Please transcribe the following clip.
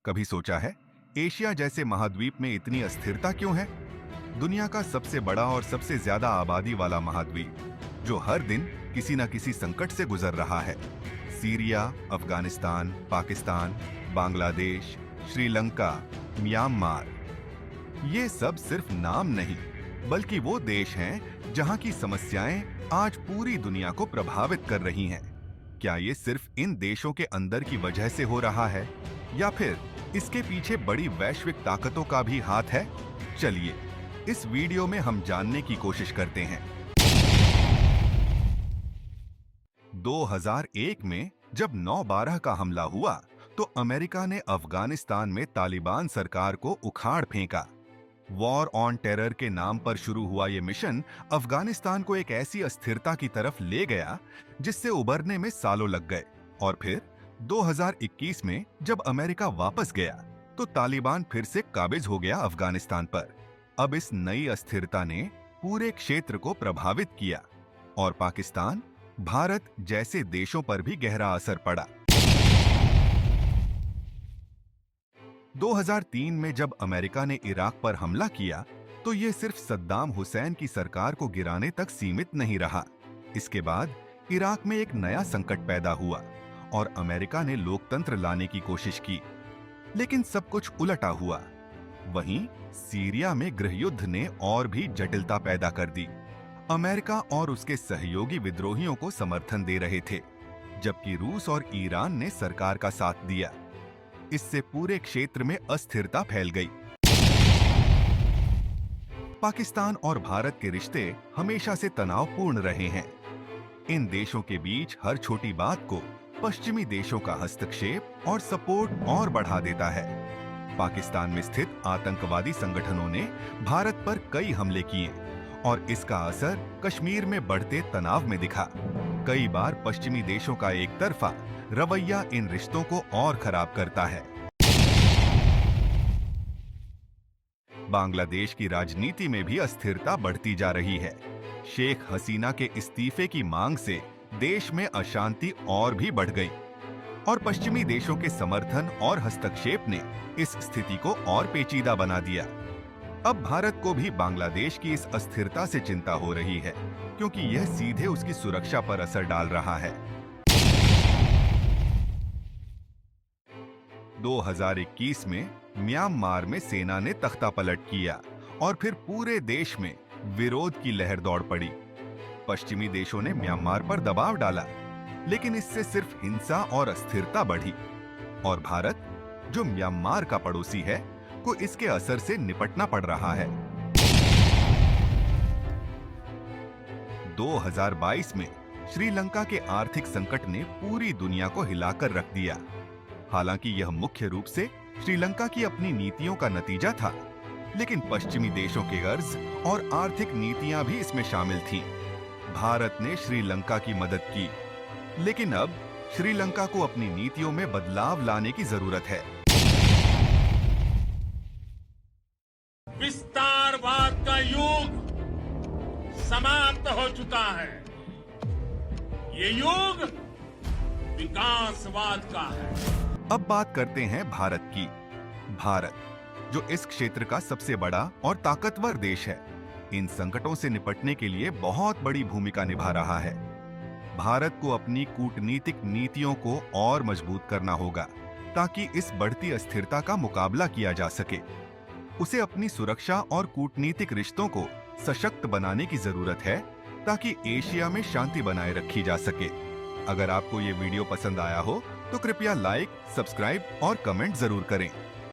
कभी सोचा है एशिया जैसे महाद्वीप में इतनी अस्थिरता क्यों है? दुनिया का सबसे बड़ा और सबसे ज्यादा आबादी वाला महाद्वीप जो हर दिन किसी न किसी संकट से गुजर रहा है। सीरिया, अफगानिस्तान, पाकिस्तान, बांग्लादेश, श्रीलंका, म्यांमार, ये सब सिर्फ नाम नहीं बल्कि वो देश हैं जहां की समस्याएं आज पूरी दुनिया को प्रभावित कर रही हैं। क्या ये सिर्फ इन देशों के अंदर की वजह से हो रहा है या फिर इसके पीछे बड़ी वैश्विक ताकतों का भी हाथ है? चलिए इस वीडियो में हम जानने की कोशिश करते हैं। 2001 में जब 9/12 का हमला हुआ तो अमेरिका ने अफगानिस्तान में तालिबान सरकार को उखाड़ फेंका। वॉर ऑन टेरर के नाम पर शुरू हुआ ये मिशन अफगानिस्तान को एक ऐसी अस्थिरता की तरफ ले गया जिससे उबरने में सालों लग गए। और फिर 2021 में जब अमेरिका वापस गया तो तालिबान फिर से काबिज हो गया अफगानिस्तान पर। अब इस नई अस्थिरता ने पूरे क्षेत्र को प्रभावित किया और पाकिस्तान, भारत जैसे देशों पर भी गहरा असर पड़ा। 2003 में जब अमेरिका ने इराक पर हमला किया तो ये सिर्फ सद्दाम हुसैन की सरकार को गिराने तक सीमित नहीं रहा। इसके बाद इराक में एक नया संकट पैदा हुआ और अमेरिका ने लोकतंत्र लाने की कोशिश की, लेकिन सब कुछ उलटा हुआ। वहीं सीरिया में गृहयुद्ध ने और भी जटिलता पैदा कर दी। अमेरिका और उसके सहयोगी विद्रोहियों को समर्थन दे रहे थे, जबकि रूस और ईरान ने सरकार का साथ दिया। इससे पूरे क्षेत्र में अस्थिरता फैल गई। पाकिस्तान और भारत के रिश्ते हमेशा से तनावपूर्ण रहे हैं। इन देशों के बीच हर छोटी बात को पश्चिमी देशों का हस्तक्षेप और सपोर्ट और बढ़ा देता है। पाकिस्तान में स्थित आतंकवादी संगठनों ने भारत पर कई हमले किए और इसका असर कश्मीर में बढ़ते तनाव में दिखा। कई बार पश्चिमी देशों का एक तरफा रवैया इन रिश्तों को और खराब करता है। बांग्लादेश की राजनीति में भी अस्थिरता बढ़ती जा रही है। शेख हसीना के इस्तीफे की मांग से देश में अशांति और भी बढ़ गई और पश्चिमी देशों के समर्थन और हस्तक्षेप ने इस स्थिति को और पेचीदा बना दिया। अब भारत को भी बांग्लादेश की इस अस्थिरता से चिंता हो रही है, क्योंकि यह सीधे उसकी सुरक्षा पर असर डाल रहा है। 2021 में म्यांमार में सेना ने तख्तापलट किया और फिर पूरे देश में विरोध की लहर दौड़ पड़ी। पश्चिमी देशों ने म्यांमार पर दबाव डाला, लेकिन इससे सिर्फ हिंसा और अस्थिरता बढ़ी और भारत, जो म्यांमार का पड़ोसी है, को इसके असर से निपटना पड़ रहा है। 2022 में श्रीलंका के आर्थिक संकट ने पूरी दुनिया को हिलाकर रख दिया। हालांकि यह मुख्य रूप से श्रीलंका की अपनी नीतियों का नतीजा था, लेकिन पश्चिमी देशों के कर्ज और आर्थिक नीतियां भी इसमें शामिल थीं। भारत ने श्रीलंका की मदद की, लेकिन अब श्रीलंका को अपनी नीतियों में बदलाव लाने की जरूरत है। विस्तारवाद का युग समाप्त हो चुका है। ये युग विकासवाद का है। अब बात करते हैं भारत की। भारत, जो इस क्षेत्र का सबसे बड़ा और ताकतवर देश है, इन संकटों से निपटने के लिए बहुत बड़ी भूमिका निभा रहा है। भारत को अपनी कूटनीतिक नीतियों को और मजबूत करना होगा ताकि इस बढ़ती अस्थिरता का मुकाबला किया जा सके। उसे अपनी सुरक्षा और कूटनीतिक रिश्तों को सशक्त बनाने की जरूरत है ताकि एशिया में शांति बनाए रखी जा सके। अगर आपको ये वीडियो पसंद आया हो तो कृपया लाइक, सब्सक्राइब और कमेंट जरूर करें।